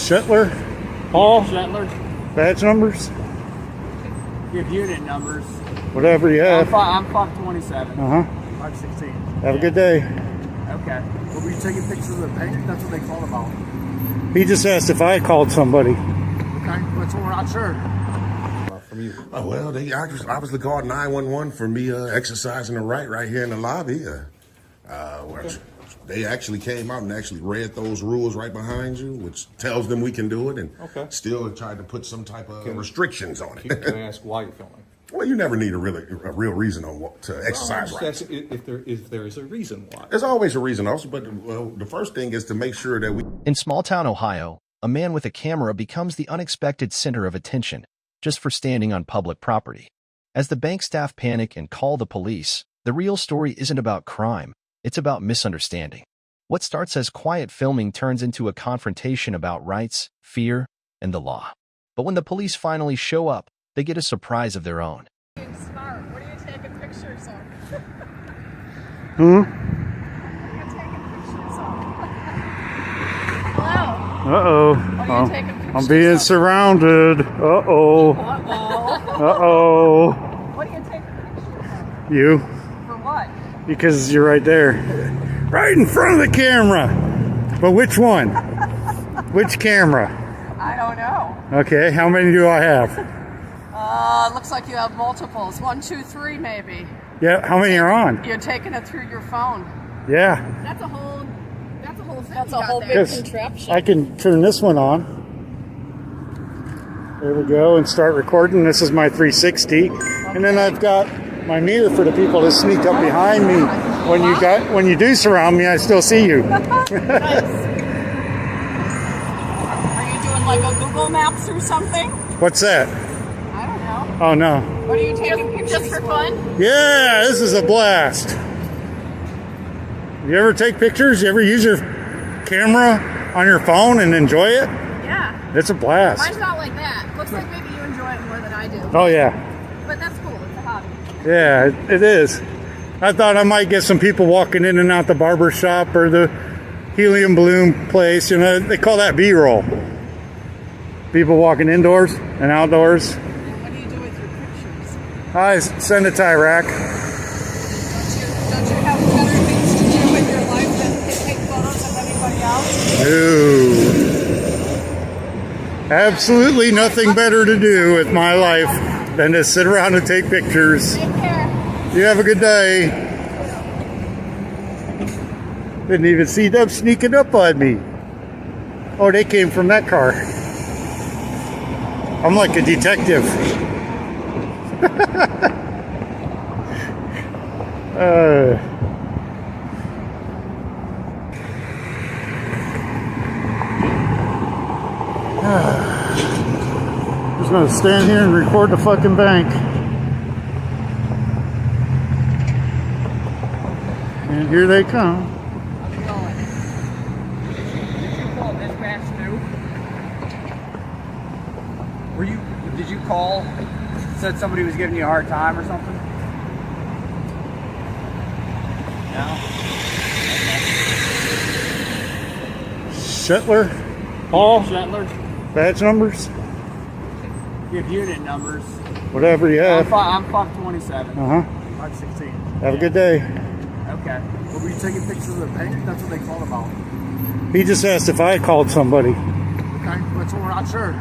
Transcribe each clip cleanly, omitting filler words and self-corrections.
Shetler? Paul? Shetler. Badge numbers? Give unit numbers. Whatever you have. I'm 527. 516. Have a good day. Okay. Well, were you taking pictures of the bank? That's what they called about. He just asked if I called somebody. Okay, that's what we're not sure. From you. Oh, well, they obviously called 911 for me exercising the right here in the lobby. They actually came out and actually read those rules right behind you, which tells them we can do it, and still tried to put some type of restrictions on it. Can I ask why you're filming? Well, you never need a real reason to exercise rights. If there is a reason why. There's always a reason, also, but the first thing is to make sure that we... In small-town Ohio, a man with a camera becomes the unexpected center of attention just for standing on public property. As the bank staff panic and call the police, the real story isn't about crime, it's about misunderstanding. What starts as quiet filming turns into a confrontation about rights, fear, and the law. But when the police finally show up, they get a surprise of their own. Smart. What are you taking pictures of? Hmm? What are you taking pictures of? Hello. Uh-oh. What are you taking pictures I'm being of? surrounded. Uh-oh. Uh-oh. Uh-oh. What are you taking pictures of? You? For what? Because you're right there. Right in front of the camera. But which one? Which camera? I don't know. Okay, how many do I have? Looks like you have multiples. 1, 2, 3, maybe. Yeah, how many are on? You're taking it through your phone. Yeah. That's a whole thing. That's you a got whole there. big contraption. I can turn this one on. There we go, and start recording. This is my 360. And then I've got my mirror for the people to sneak up behind me. When you do surround me, I still see you. Nice. Are you doing like a Google Maps or something? What's that? I don't know. Oh no. What are you taking pictures just for fun? Yeah, this is a blast. You ever take pictures? You ever use your camera on your phone and enjoy it? Yeah. It's a blast. Mine's not like that. Looks like maybe you enjoy it more than I do. Oh yeah. But that's cool. It's a hobby. Yeah, it is. I thought I might get some people walking in and out the barber shop or the helium balloon place. You know, they call that B-roll. People walking indoors and outdoors. And what do you do with your pictures? I send it to Iraq. Don't you have better things to do with your life than take photos of anybody else? No. Absolutely nothing better to do with my life than to sit around and take pictures. Take care. You have a good day. Didn't even see them sneaking up on me. Oh, they came from that car. I'm like a detective. Just gonna stand here and record the fucking bank. And here they come. How's it going? Did you call dispatch too? Did you call? Said somebody was giving you a hard time or something? No? Shetler? Paul? Shetler. Badge numbers? Give unit numbers. Whatever you have. I'm 527. 516. Have a good day. Okay. Well, were you taking pictures of the bank? That's what they called about. He just asked if I called somebody. Okay, that's what we're not sure.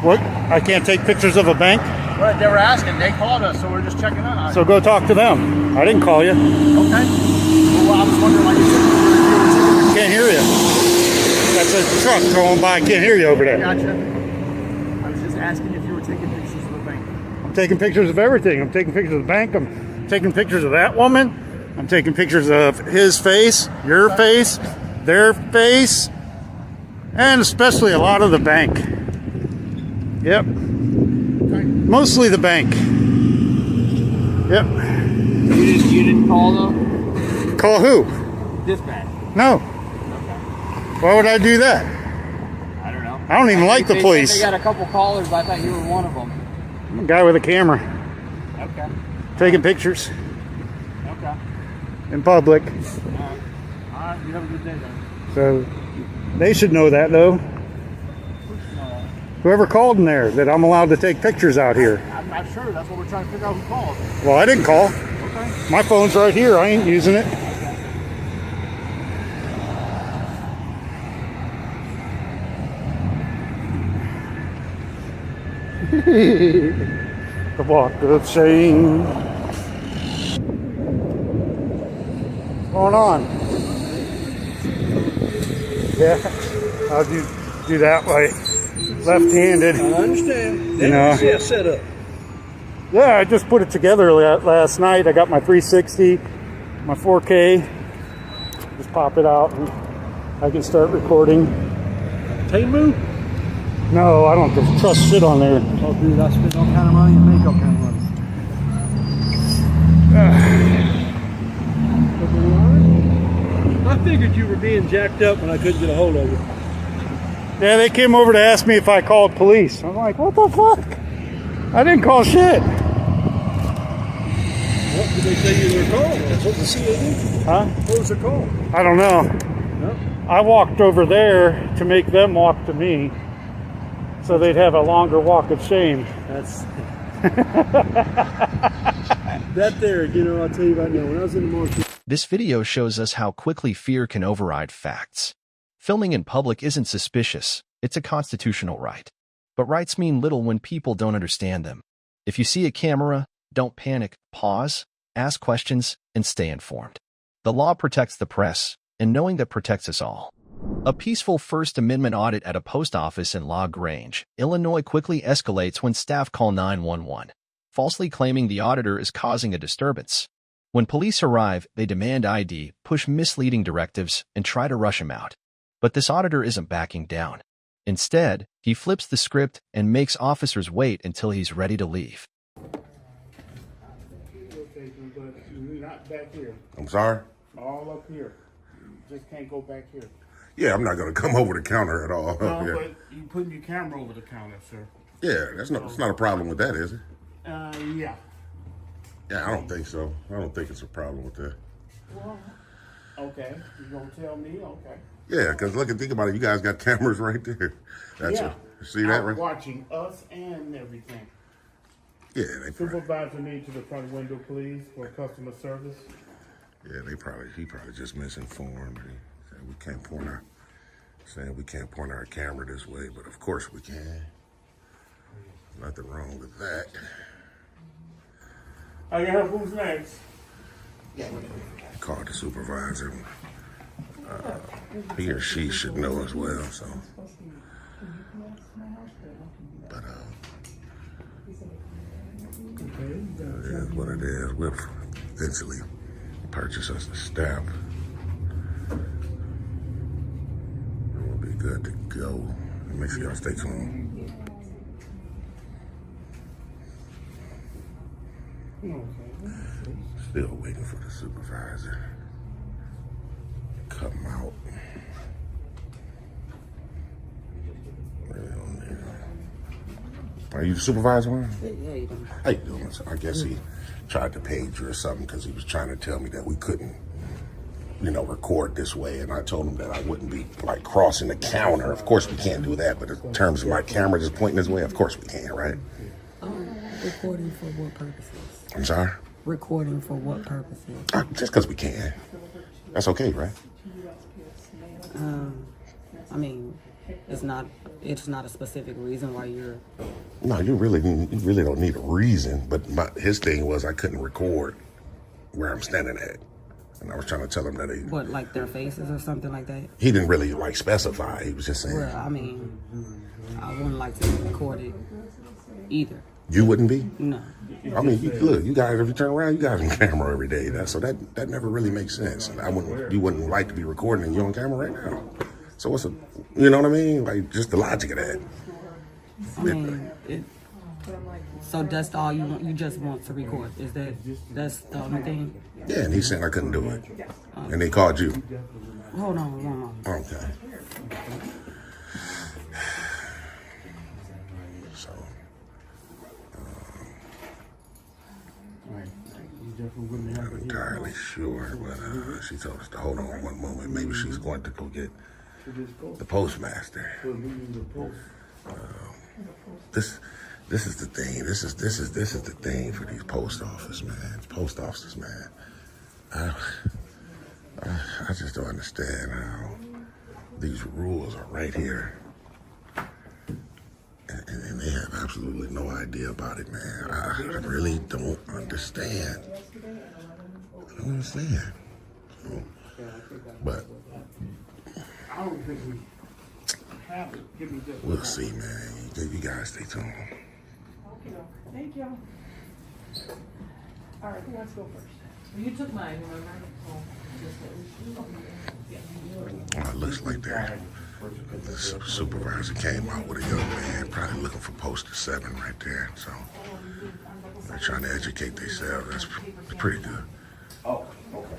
What? I can't take pictures of a bank? Well, they were asking. They called us, so we're just checking on it. So go talk to them. I didn't call you. Okay. Well, I was wondering why you said you were Can't hear you. That's a truck going by. I can't hear you over there. Gotcha. I was just asking if you were taking pictures of the bank. I'm taking pictures of everything. I'm taking pictures of the bank. I'm taking pictures of that woman. I'm taking pictures of his face, your face, their face, and especially a lot of the bank. Yep. Mostly the bank. Yep. You didn't call though? Call who? Dispatch. No. Okay. Why would I do that? I don't know. I don't even like the They police. got a couple callers, but I thought you were one of them. I'm a guy with a camera Okay. taking pictures Okay. in public. All right. All right. You have a good day then. So they should know that though. Whoever called in there that I'm allowed to take pictures out here. I'm not sure. That's what we're trying to figure out who called. Well, I didn't call. Okay. My phone's right here. I ain't using it. The walk of shame. What's going on? Yeah, how'd you do that way? Left-handed. I understand. You know. Yeah, set up. Yeah, I just put it together last night. I got my 360, my 4K. Just pop it out and I can start recording. Temu? No, I don't trust shit on there. Oh, dude, I spent all kind of money and make all kind of money. I figured you were being jacked up when I couldn't get a hold of you. Yeah, they came over to ask me if I called police. I'm like, what the fuck? I didn't call shit. What did they say you were calling? That's what the CAD. Huh? What was the call? I don't know. No. I walked over there to make them walk to me so they'd have a longer walk of shame. That's that there, you know, I'll tell you right now, when I was in the market. This video shows us how quickly fear can override facts. Filming in public isn't suspicious, it's a constitutional right. But rights mean little when people don't understand them. If you see a camera, don't panic, pause, ask questions, and stay informed. The law protects the press, and knowing that protects us all. A peaceful First Amendment audit at a post office in La Grange, Illinois quickly escalates when staff call 911, falsely claiming the auditor is causing a disturbance. When police arrive, they demand ID, push misleading directives, and try to rush him out. But this auditor isn't backing down. Instead, he flips the script and makes officers wait until he's ready to leave. Not back here. I'm sorry? All up here. Just can't go back here. Yeah, I'm not going to come over the counter at all. No, Yeah. but you putting your camera over the counter, sir. Yeah, it's not a problem with that, is it? Yeah. Yeah, I don't think so. I don't think it's a problem with that. Well, okay. You gonna tell me? Okay. Yeah, because look and think about it. You guys got cameras right there. That's Yeah. See that Out right? watching us and everything. Yeah, they probably, Supervisor me to the front window, please, for customer service. yeah, he probably just misinformed. He said we can't point our camera this way, but of course we can. Nothing wrong with that. I can help. Who's next? Called the supervisor. He or she should know as well, so. But it is what it is. We'll eventually purchase us a stamp. We'll be good to go. Make sure y'all stay tuned. Still waiting for the supervisor to come out. Are you the supervisor, man? Yeah, you doing? How you doing? I guess he tried to page you or something because he was trying to tell me that we couldn't, record this way. And I told him that I wouldn't be like crossing the counter. Of course we can't do that, but in terms of my camera just pointing this way, of course we can, right? Recording for what purposes? I'm sorry? Recording for what purposes? Just because we can. That's okay, right? I mean, it's not a specific reason why you're. No, you really don't need a reason. But his thing was I couldn't record where I'm standing at, and I was trying to tell him that What, like their faces or something like that? he didn't really specify. He was just saying. Well, I mean, I wouldn't like to record it either. You wouldn't be? No. I mean, look, you guys, if you turn around, you guys on camera every day. So that never really makes sense. And you wouldn't like to be recording and you're on camera right now. So you know what I mean? Like, just the logic of that. I mean, so that's all you want? You just want to record? That's the only thing? Yeah, and he's saying I couldn't do it. And they called you. Hold on, one moment. Okay. So, I'm not entirely sure, but she told us to hold on one moment. Maybe she's going to go get the postmaster. this is the thing. This is the thing for these post office, man. Post offices, man. I just don't understand how these rules are right here. And they have absolutely no idea about it, man. I really don't understand. I don't understand. So, but I don't think we have it. Give me this. we'll see, man. You guys stay tuned. Okay, thank you. All right, who wants to go first? You took mine, remember? Well, it looks like the supervisor came out with a young man, probably looking for poster 7 right there. So they're trying to educate themselves. That's pretty good. Oh, okay.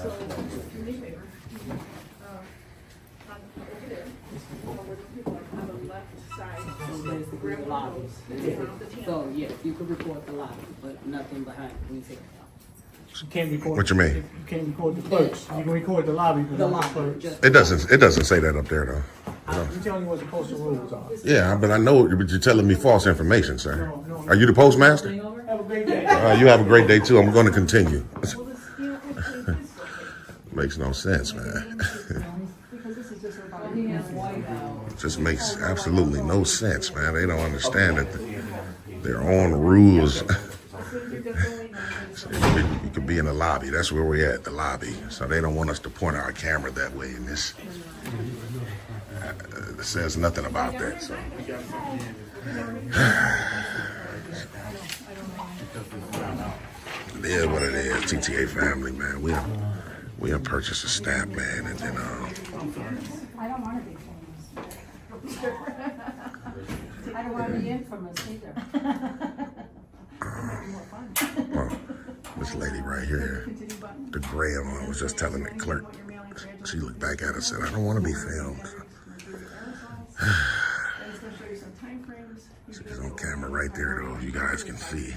So, do me a favor. Over there, where the people are on the left side, grab one of those, around the tan. So, yes, you could record the lobby, but nothing behind when you take it out. You can't record. What you mean? You can't record the clerks. You can record the lobby, but The not the lobby, clerks. just. It doesn't say that up there though. I'm telling you what the postal rules are. Yeah, but I know, but you're telling me false information, sir. No. Are you the postmaster? Have a great day. You have a great day too. I'm going to continue. Makes no sense, man. It just makes absolutely no sense, man. They don't understand that their own rules. So you could be in the lobby. That's where we're at, the lobby. So they don't want us to point our camera that way. And this it says nothing about that. So. It is what it is. TTA family, man. We'll purchase a stamp, man, and then I don't want to be famous. I don't want to be infamous either. well, this lady right here, the gray one, was just telling the clerk. She looked back at us and said, "I don't want to be filmed." She's on camera right there, though. You guys can see.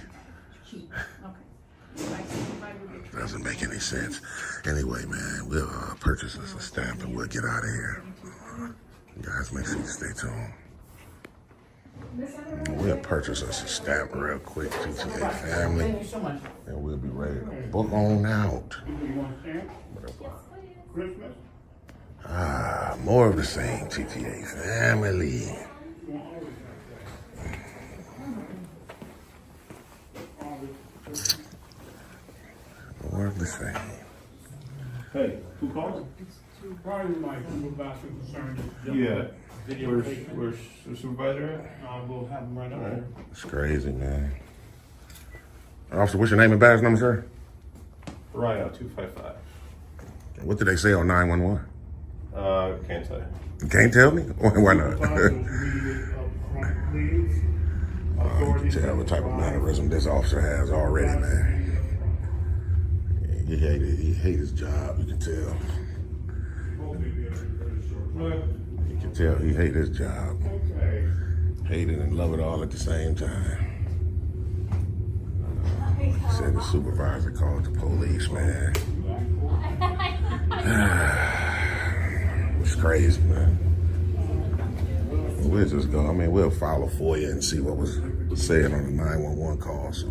Doesn't make any sense. Anyway, man, we'll purchase us a stamp and we'll get out of here. You guys make sure you stay tuned. We'll purchase us a stamp real quick, TTA family, and we'll be ready to book on out. More of the same, TTA family. More of the same. Hey, who called? Probably my supervisor concerned. Yeah. Where's the supervisor at? We'll have him right up there. It's crazy, man. Officer, what's your name and badge number, sir? Ryo 255. What did they say on 911? Can't tell you. You can't tell me? Why not? You can tell the type of mannerism this officer has already, man. He hate his job, you can tell. You can tell he hate his job. Hate it and love it all at the same time. He said the supervisor called the police, man. It's crazy, man. We'll just go. I mean, we'll follow for you and see what was said on the 911 call. So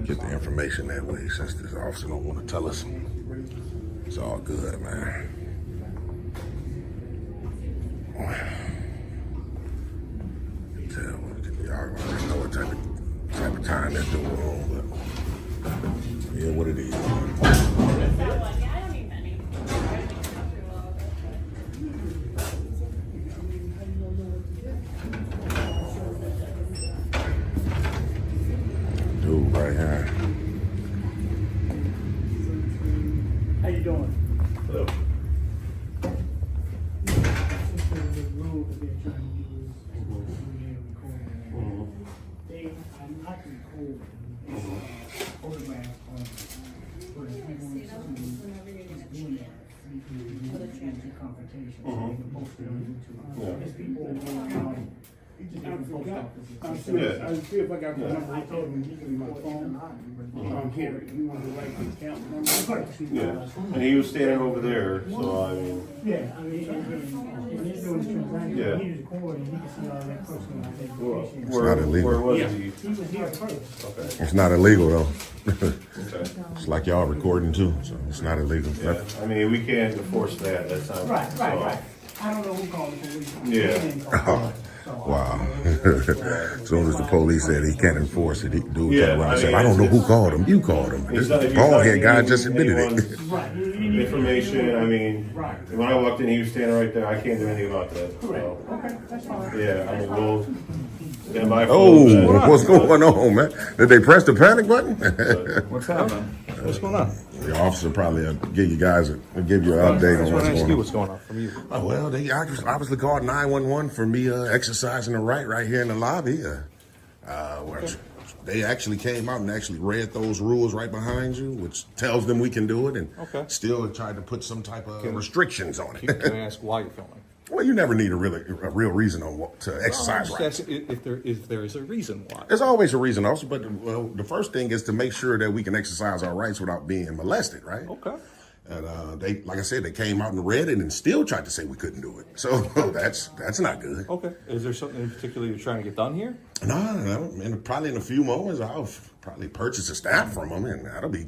get the information that way. Since this officer don't want to tell us, it's all good, man. Y'all already know what type of time they're doing on, but yeah, what it is. Dude, right here. How you doing? Hello. The rule that they're trying to use they are not recording photographs on but if we want to doing that we can use the confrontation so we can post it on YouTube. There's people going out I'll see if I got the number. He told me he gave me my phone. Here, you want to write the account number? Yeah, and he was standing over there, so I mean, Yeah, I mean, when he's doing the transaction, Yeah. he's recording, he can see all that personal identification. not illegal. Where was Yeah, he? he was here first. Okay. It's not illegal though. Okay. It's like y'all recording too, so it's not illegal. Yeah, I mean, we can't enforce that. That's not. Right. so- I don't know who called the police. Yeah. Wow. As soon as the police said he can't enforce it, he dude Yeah, turned around and I said, mean, "I don't know who it's- called him. You called him." This He's not- he's bald not head guy giving just admitted it. anyone's Right. Information. I mean, when I walked in, he was standing right there. I can't do anything about that. Correct. So, Okay, that's fine. yeah, I mean, we'll stand by. for Oh, that. what's going on, man? Did they press the panic button? What's happening? What's going on? The officer probably give you guys give you an update on I what's ask going you on. what's going on from you. Oh, well, they obviously called 911 for me exercising the right here in the lobby. Where they actually came out and actually read those rules right behind you, which tells them we can do it, and still tried to put some type of restrictions on it. Can I ask why you're filming? Well, you never need a real reason on what to exercise I'm rights. just asking if there is a reason why. There's always a reason, also, but the first thing is to make sure that we can exercise our rights without being molested, right? Okay. And they, like I said, they came out and read it and still tried to say we couldn't do it. So that's not good. Okay. Is there something in particular you're trying to get done here? No, and probably in a few moments I'll probably purchase a staff from them, and that'll be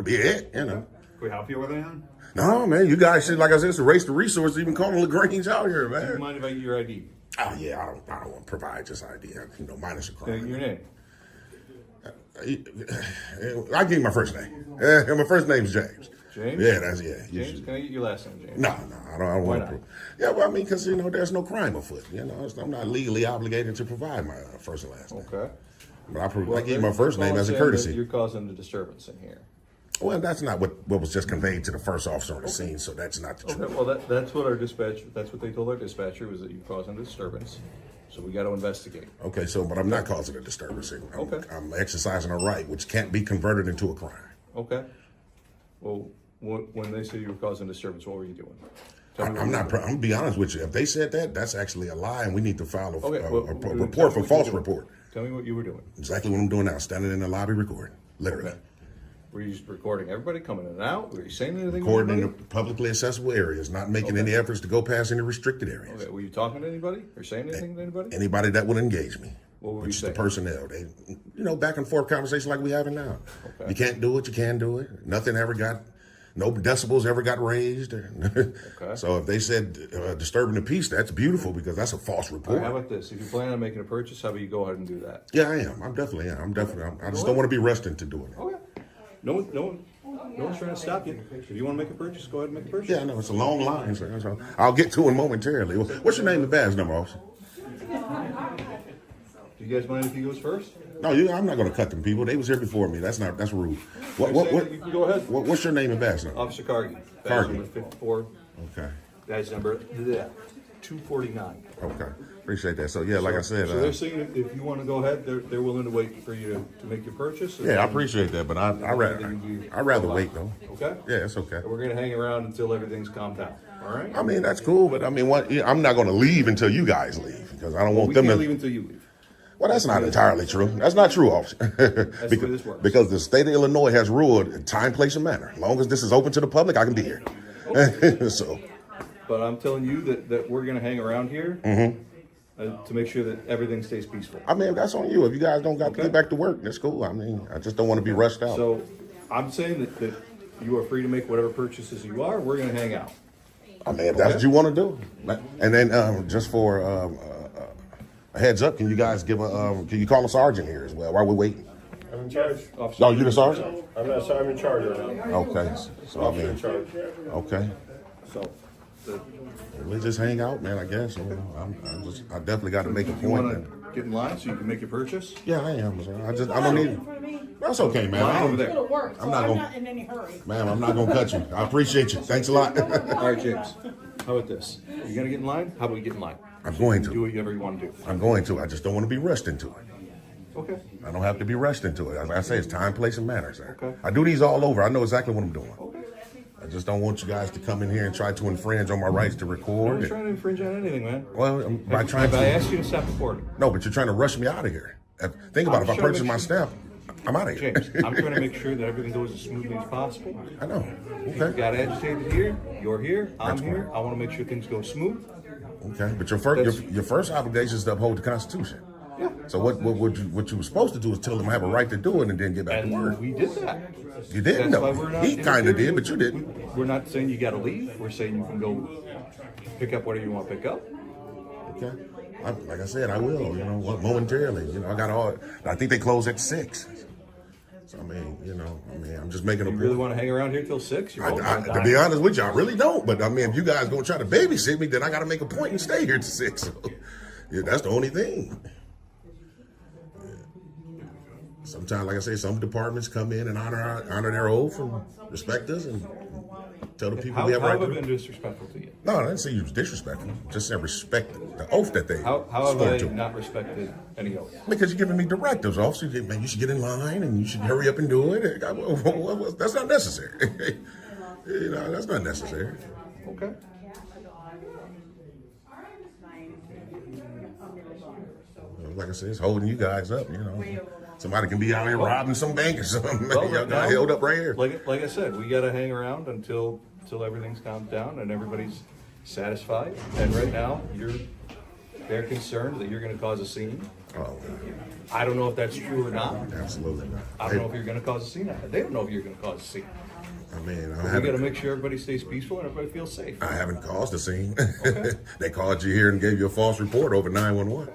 it, you know. Can we help you with that? No, man, you guys should, like I said, it's a race to resources. Even calling LaGrange out here, Do you man. mind if I get your ID? Oh yeah, I don't want to provide just ID. Minus a crime. Your name? I'll give you my first name. My first name's James. James? Yeah, you James? should- Can I get your last name, James? No, I don't Why want not? to. Yeah, well, I mean, because there's no crime afoot. I'm not legally obligated to provide my first and last name. Okay. But I give you my first name as a courtesy. You're causing the disturbance in here. Well, that's not what was just conveyed to the first officer on the scene, so that's not the truth. Okay, well, that's what that's what they told our dispatcher, was that you're causing a disturbance. So we got to investigate. Okay, but I'm not causing a disturbance. I'm exercising a right, which can't be converted into a crime. Okay. Well, when they say you were causing disturbance, what were you doing? I'm gonna be honest with you. If they said that, that's actually a lie, and we need to file a report for what false you were report. Tell me what you were doing. Exactly what I'm doing now, standing in the lobby recording, literally. Okay. Were you just recording everybody coming in and out? Were you saying anything? to Recording in the anybody? publicly accessible areas, not making any efforts to go past any restricted areas. Okay. Were you talking to anybody or saying anything to anybody? Anybody that would engage me, What were you which is the saying? personnel, they, back and forth conversation like we having now. Okay. You can't do it, you can do it. No decibels ever got raised. Okay. So if they said disturbing the peace, that's beautiful because that's a false All report. right, how about this? If you plan on making a purchase, how about you go ahead and do that? Yeah, I am. I'm definitely. I just don't want to be rushed into doing it. Okay. No one's trying to stop you. If you want to make a purchase, go ahead and make a purchase. Yeah, I know it's a long line, so I'll get to it momentarily. What's your name and badge number, officer? Do you guys mind if he goes first? No, I'm not going to cut them people. They was here before me. That's rude. You can go ahead. What's your name and badge number? Officer Cargi. Badge Cargi. number 54. Okay. Badge number 249. Okay. Appreciate that. So yeah, like I said. So they're saying if you want to go ahead, they're willing to wait for you to make your purchase. Yeah, I appreciate that, but I'd rather wait though. Okay. Yeah, it's okay. And we're gonna hang around until everything's calmed down. All right. I mean, that's cool, but I mean, I'm not going to leave until you guys leave because I don't want We them can't to leave until you leave. Well, that's not entirely true. That's not true, officer. That's the way this works. Because the state of Illinois has ruled time, place, and manner. As long as this is open to the public, I can be here. So, But I'm telling you that we're gonna hang around here to make sure that everything stays peaceful. I mean, that's on you. If you guys don't got to get back to work, that's cool. I mean, I just don't want to be rushed out. So I'm saying that you are free to make whatever purchases you are. We're gonna hang out. I mean, if that's what you want to do. And then just for a heads up, can you guys give can you call a sergeant here as well while we're waiting? I'm in charge. Officer, Oh, you the sergeant? I'm not. I'm in charge right now. Okay. So I Officer in mean, charge. okay. So We just hang out, man. I guess. I definitely got to make a you point. want to get in line so you can make your purchase? Yeah, I am. Sir. I don't need it. That's okay, man. Line over there. I'm not gonna. in any hurry. Ma'am, I'm not gonna cut you. I appreciate you. Thanks a lot. All right, James. How about this? You gonna get in line? How about we get in line? I'm going Do to. whatever you want to do. I'm going to. I just don't want to be rushed into it. Okay. I don't have to be rushed into it. As I say, it's time, place, and manner, sir. Okay. I do these all over. I know exactly what I'm doing. Okay. I just don't want you guys to come in here and try to infringe on my rights to I'm record. not trying to infringe on anything, man. Well, by trying Have I to. asked you to stop recording? No, but you're trying to rush me out of here. Think about it. If I purchase my stamp, I'm out of here. James, I'm trying to make sure that everything goes as smoothly as possible. I know. You Okay. got agitated here, you're here, I'm That's here. fine. I want to make sure things go smooth. Okay. But your first obligation is to uphold the Constitution. Yeah. So what you were supposed to do is tell them I have a right to do it and then get back to work. And we did that. You didn't That's why know. we're not He kind of interfering did, but you with- didn't. We're not saying you got to leave. We're saying you can go pick up whatever you want to pick up. Okay. Like I said, I will. You know, momentarily. You know, I think they close at 6. So I'm just making a You point. really want to hang around here till 6? You're To be honest with you, I really don't. But I mean, if you guys gonna try to babysit me, then I got to make a point and stay here till 6. So, yeah, that's the only thing. Sometimes, like I say, some departments come in and honor their oath and respect us and tell the people How we have have right I to. been disrespectful to you? No, I didn't say you was disrespectful. Just said respect the oath that they How have swore I to. not respected any oath? Because you're giving me directives, officer. Man, you should get in line and you should hurry up and do it. That's not necessary. That's not necessary. Okay. Like I said, it's holding you guys up. Somebody can be out here robbing some bank or something. Well, Y'all right got now, held up right here. Like I said, we got to hang around until everything's calmed down and everybody's satisfied. And right now, they're concerned that you're going to cause a scene. Oh, I don't know if that's true or not. absolutely not. I don't know if you're going to cause a scene. They don't know if you're going to cause a scene. I mean, We got to make sure everybody stays peaceful and everybody feels safe. I haven't caused a scene. Okay. They called you here and gave you a false report over 911.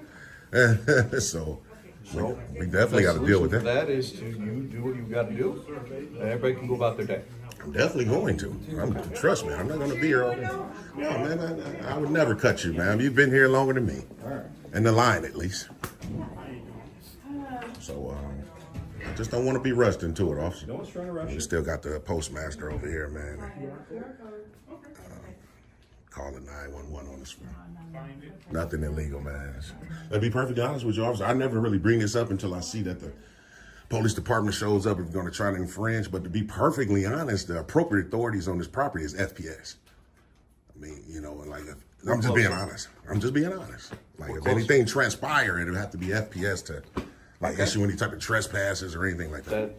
So we definitely got to deal with The that. solution for that is to you do what you got to do, and everybody can go about their day. I'm definitely going to. Trust me, I'm not going to be here all day. No, man, I would never cut you, man. You've been here longer than me. In the line, at least. So, I just don't want to be rushed into it, officer. No one's trying to rush We you. still got the postmaster over here, man. Calling 911 on the screen. Nothing illegal, man. To be perfectly honest with you, officer, I never really bring this up until I see that the police department shows up and is going to try to infringe. But to be perfectly honest, the appropriate authorities on this property is FPS. I mean, I'm just being honest. Like, if anything transpired, it would have to be FPS to, issue any type of trespasses or anything like that.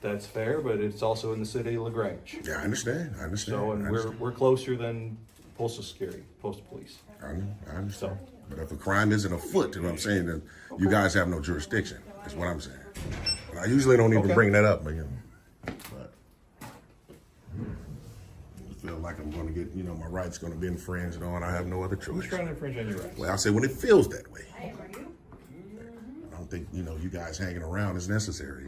That's fair, but it's also in the city of LaGrange. Yeah, I understand. So, and we're closer than postal security, postal police. I understand. But if a crime isn't afoot, you know what I'm saying, then you guys have no jurisdiction. That's what I'm saying. And I usually don't even bring that up, but I feel like I'm going to get, my rights going to be infringed on. I have no other choice. Who's trying to infringe on your rights? Well, I say when it feels that way. I don't think, you guys hanging around is necessary,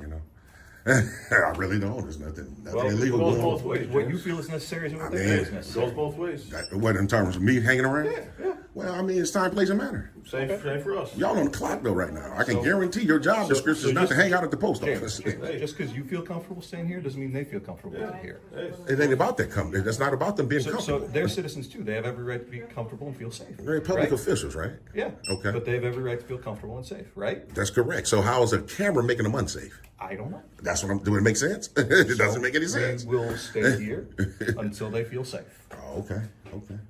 I really don't. There's nothing illegal goes going both on. ways. What you feel is necessary is what they mean, feel is It necessary. goes both ways. What, in terms of me hanging around? Yeah. Well, I mean, it's time, place, and manner. Same for us. Y'all on the clock though right now. I can guarantee your job description is not to hang out at the post office. Just because you feel comfortable staying here doesn't mean they feel comfortable here. It ain't about that company. That's not about them being So comfortable. they're citizens too. They have every right to be comfortable and feel safe. They're public right? officials, right? Yeah. Okay. But they have every right to feel comfortable and safe, right? That's correct. So how is a camera making them unsafe? I don't know. That's what I'm doing. It make sense? It doesn't make any sense. We will stay here until they feel safe. Oh, okay.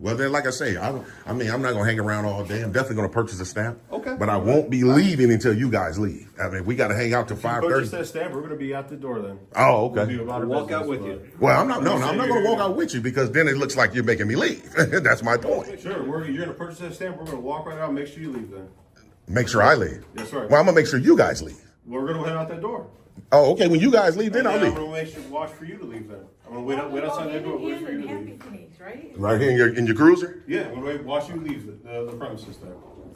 Well, then, like I say, I'm not going to hang around all day. I'm definitely going to purchase a stamp. Okay. But I won't be leaving until you guys leave. I mean, we got to hang out till Purchase 5:30. that stamp. We're going to be out the door then. Oh, We'll okay. be about our Walk out business, with you. Well, I'm not going to walk out with you because then it looks like you're making me leave. That's my point. Sure, you're going to purchase that stamp. We're going to walk right out and make sure you leave then. Make sure I leave. That's right. Well, I'm going to make sure you guys leave. We're going to head out that door. Oh, okay. When you guys leave, then And I'll then leave. I'm going to make sure watch for you to leave then. I'm going to wait outside that door, wait for you to leave. Right here in your cruiser? Yeah, I'm going to watch you leave the premises then.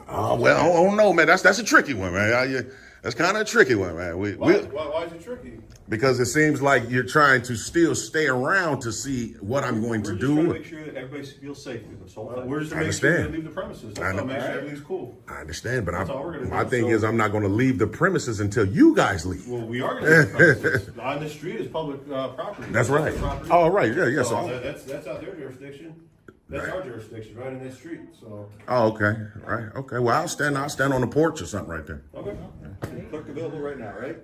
Oh, well, I don't know, man. That's a tricky one, man. That's kind of a tricky one, man. Why is it tricky? Because it seems like you're trying to still stay around to see what I'm going to We're just trying to do. make sure that everybody feels safe through this whole thing. We're just I to make sure you understand. leave the premises. That's all. Make sure everything's cool. I understand, but That's all we're gonna do. my thing So- is I'm not going to leave the premises until you guys leave. Well, we are going to leave the premises. On the street is public property. That's right. Property. Oh, right. Yeah. So So, that's out their jurisdiction. That's our jurisdiction, right in that street. So oh, okay. Right. Okay. Well, I'll stand on the porch or something right there. Okay. Clerk available right now, right?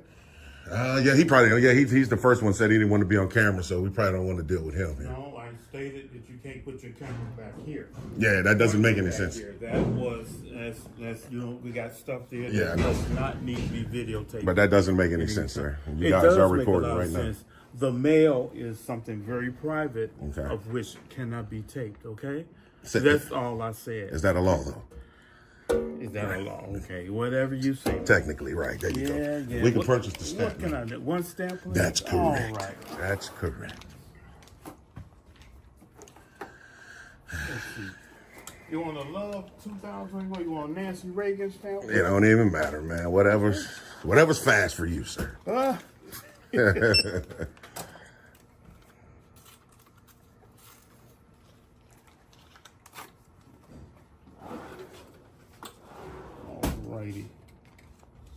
Yeah, he probably, yeah, he's the first one said he didn't want to be on camera, so we probably don't want to deal with him. No, I stated that you can't put your camera back here. Yeah, that doesn't make any Back sense. here. That was, that's, you know, we got stuff there Yeah, that does not need to be videotaped. But that doesn't make any sense, sir. You It guys does are make a recording lot right of now. sense. The mail is something very private, Okay. of which cannot be taped, okay? So- That's all I said. Is that a law, though? Is that a law? Okay, whatever you say. Technically, right. There you Yeah, go. yeah. We can What- purchase the stamp. What can I do? One stamp, please? That's correct. All right. That's correct. You want a Love 2021? You want a Nancy Reagan stamp? It don't even matter, man. Whatever's fast for you, sir. Alrighty.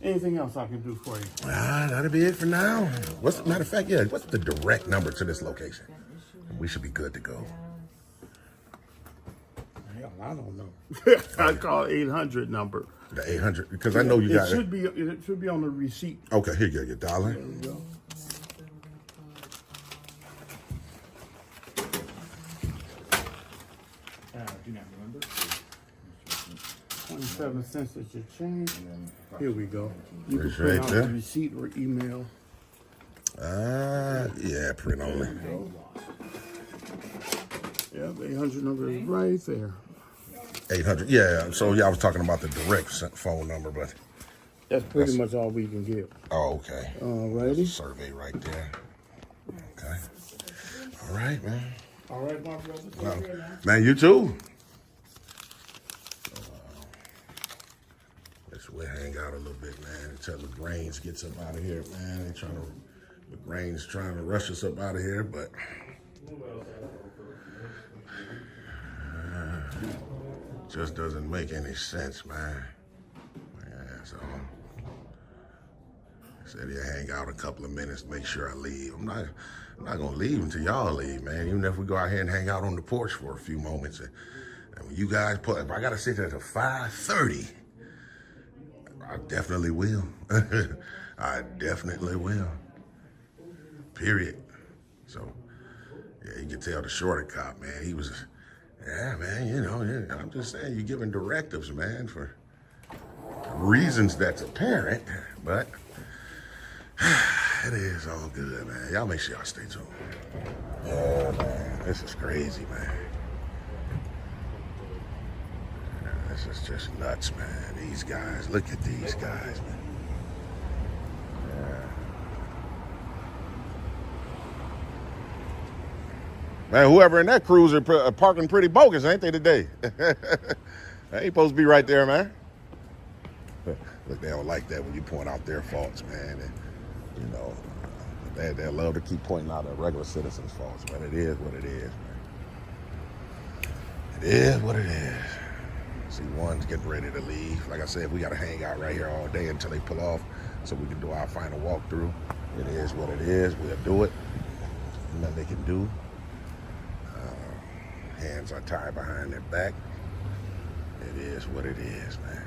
Anything else I can do for you? That'll be it for now. Matter of fact, yeah, what's the direct number to this location? We should be good to go. Hell, I don't know. I call 800 number. The 800, because I know you got it. It should be on the receipt. Okay, here you go, your dollar. There we go. Do not remember. 27 cents is your change. Here we go. You can It's print right out there. the receipt or email. Yeah, print only. Yeah, the 800 number is right there. 800, yeah, so yeah, I was talking about the direct phone number, but, That's pretty much all we can give. oh, okay. Alrighty. Survey right there. Okay. All right, man. All right, my brother. Well, man, you too. We'll hang out a little bit, man, until the Grains gets up out of here, man. The Grains trying to rush us up out of here, but just doesn't make any sense, man. Yeah, so I said he'll hang out a couple of minutes, make sure I leave. I'm not gonna leave until y'all leave, man. Even if we go out here and hang out on the porch for a few moments, and when you guys if I gotta sit there till 5:30. I definitely will. I definitely will. Period. So, yeah, you can tell the shorter cop, man, he was, yeah, man, you know, yeah, I'm just saying, you're giving directives, man, for reasons that's apparent, but it is all good, man. Y'all make sure y'all stay tuned. Yeah, man, this is crazy, man. This is just nuts, man. These guys, look at these guys, man. Yeah. Man, whoever in that cruiser parking pretty bogus, ain't they, today? They ain't supposed to be right there, man. Look, they don't like that when you point out their faults, man. And, you know, they love to keep pointing out a regular citizen's faults, but it is what it is, man. It is what it is. See, one's getting ready to leave. Like I said, we got to hang out right here all day until they pull off so we can do our final walkthrough. It is what it is. We'll do it. Nothing they can do. Hands are tied behind their back. It is what it is, man.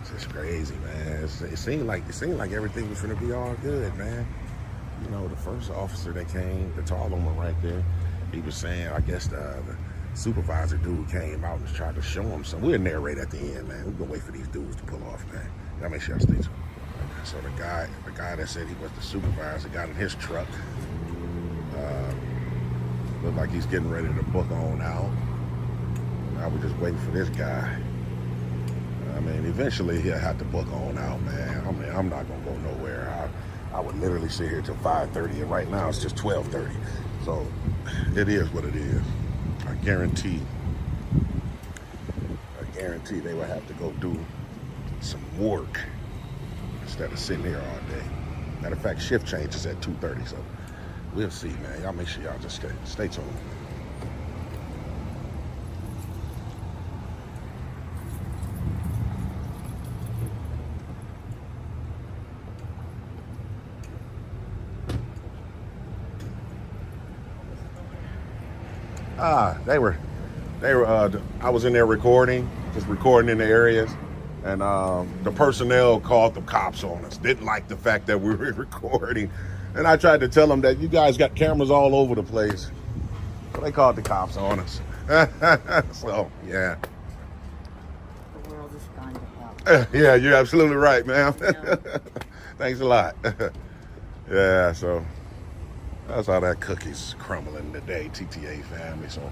It's just crazy, man. It seemed like everything was gonna be all good, man. You know, the first officer that came, the tall one right there, he was saying, I guess the supervisor dude came out and tried to show him something. We'll narrate at the end, man. We're gonna wait for these dudes to pull off, man. Gotta make sure I stay tuned. So the guy that said he was the supervisor got in his truck. Looked like he's getting ready to book on out. Now we're just waiting for this guy. I mean, eventually he'll have to book on out, man. I mean, I'm not gonna go nowhere. I would literally sit here till 5:30, and right now it's just 12:30. So it is what it is. I guarantee they will have to go do some work instead of sitting here all day. Matter of fact, shift change is at 2:30, so we'll see, man. Y'all make sure y'all just stay tuned. They were, I was in there recording, just recording in the areas. And the personnel called the cops on us. Didn't like the fact that we were recording. And I tried to tell them that you guys got cameras all over the place. So they called the cops on us. So, yeah. The world is going to hell. Yeah, you're absolutely right, ma'am. Thanks a lot. Yeah, so that's how that cookie's crumbling today, TTA family. So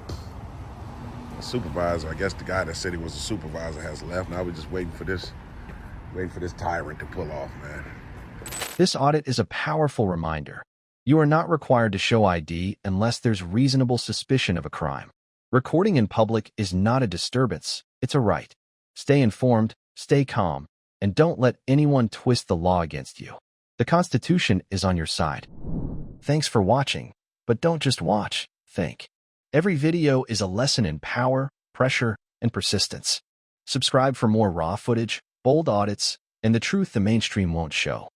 the supervisor, I guess the guy that said he was a supervisor has left. Now we're just waiting for this tyrant to pull off, man. This audit is a powerful reminder. You are not required to show ID unless there's reasonable suspicion of a crime. Recording in public is not a disturbance, it's a right. Stay informed, stay calm, and don't let anyone twist the law against you. The Constitution is on your side. Thanks for watching, but don't just watch, think. Every video is a lesson in power, pressure, and persistence. Subscribe for more raw footage, bold audits, and the truth the mainstream won't show.